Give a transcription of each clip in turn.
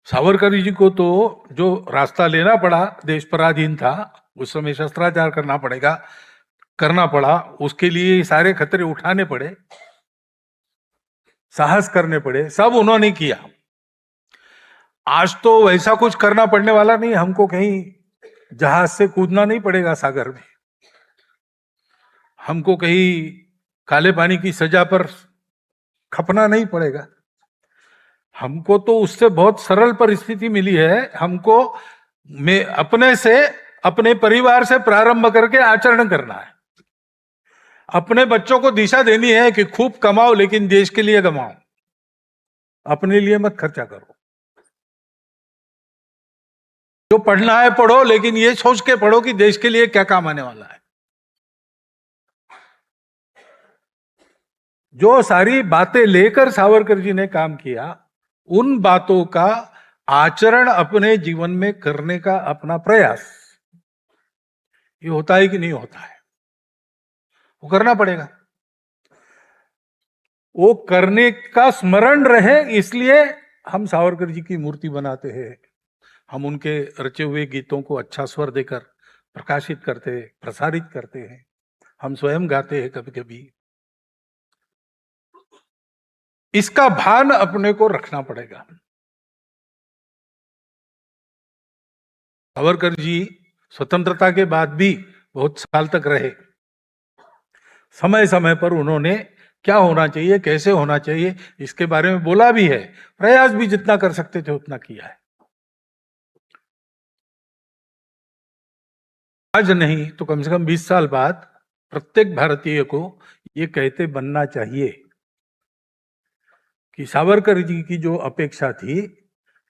सावरकर जी को तो जो रास्ता लेना पड़ा, देश पराधीन था, उस समय शस्त्राचार करना पड़ा, उसके लिए सारे खतरे उठाने पड़े, साहस करने पड़े, सब उन्होंने किया। आज तो वैसा कुछ करना पड़ने वाला नहीं, हमको कहीं जहाज से कूदना नहीं पड़ेगा सागर में, हमको कहीं काले पानी की सजा पर खपना नहीं पड़ेगा। हमको तो उससे बहुत सरल परिस्थिति मिली है। हमको में अपने से, अपने परिवार से प्रारंभ करके आचरण करना है। अपने बच्चों को दिशा देनी है कि खूब कमाओ लेकिन देश के लिए कमाओ, अपने लिए मत खर्चा करो। जो पढ़ना है पढ़ो, लेकिन ये सोच के पढ़ो कि देश के लिए क्या काम आने वाला है। जो सारी बातें लेकर सावरकर जी ने काम किया, उन बातों का आचरण अपने जीवन में करने का अपना प्रयास, ये होता है कि नहीं होता है? वो करना पड़ेगा। वो करने का स्मरण रहे, इसलिए हम सावरकर जी की मूर्ति बनाते हैं। हम उनके रचे हुए गीतों को अच्छा स्वर देकर प्रकाशित करते हैं, प्रसारित करते हैं। हम स्वयं गाते हैं कभी कभी। इसका भान अपने को रखना पड़ेगा। सावरकर जी स्वतंत्रता के बाद भी बहुत साल तक रहे। समय समय पर उन्होंने क्या होना चाहिए, कैसे होना चाहिए, इसके बारे में बोला भी है, प्रयास भी जितना कर सकते थे उतना किया है। आज नहीं तो कम से कम 20 साल बाद प्रत्येक भारतीय को ये कहते बनना चाहिए कि सावरकर जी की जो अपेक्षा थी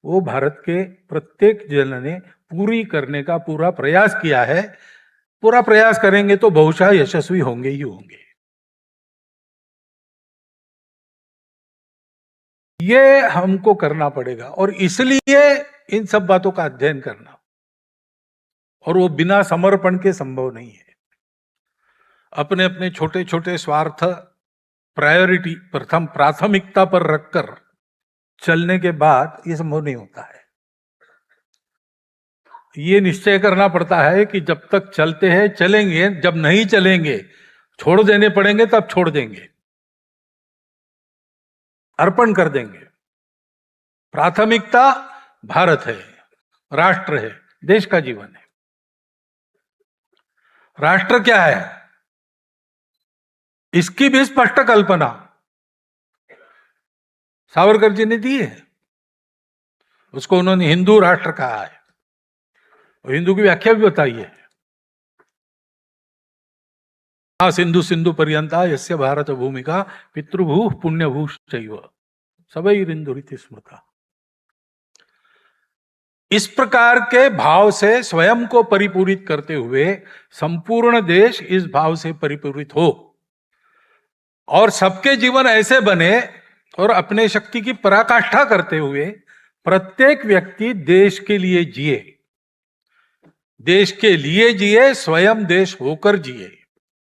वो भारत के प्रत्येक जन ने पूरी करने का पूरा प्रयास किया है। पूरा प्रयास करेंगे तो बहुशः यशस्वी होंगे ही होंगे। ये हमको करना पड़ेगा और इसलिए इन सब बातों का अध्ययन करना, और वो बिना समर्पण के संभव नहीं है। अपने अपने छोटे छोटे स्वार्थ प्रायोरिटी प्रथम प्राथमिकता पर रखकर चलने के बाद ये संभव नहीं होता है। ये निश्चय करना पड़ता है कि जब तक चलते हैं चलेंगे, जब नहीं चलेंगे छोड़ देने पड़ेंगे तब छोड़ देंगे, अर्पण कर देंगे। प्राथमिकता भारत है, राष्ट्र है, देश का जीवन है। राष्ट्र क्या है इसकी भी स्पष्ट कल्पना सावरकर जी ने दी है। उसको उन्होंने हिंदू राष्ट्र कहा है और हिंदू की व्याख्या भी बताई है। सिंधु सिंधु पर्यंता यस्य भारत भूमिका पितृभू पुण्यभूश्चैव सबैरिंदुरिति स्मृता। इस प्रकार के भाव से स्वयं को परिपूरित करते हुए संपूर्ण देश इस भाव से परिपूरित हो और सबके जीवन ऐसे बने और अपने शक्ति की पराकाष्ठा करते हुए प्रत्येक व्यक्ति देश के लिए जिए, देश के लिए जिए, स्वयं देश होकर जिए।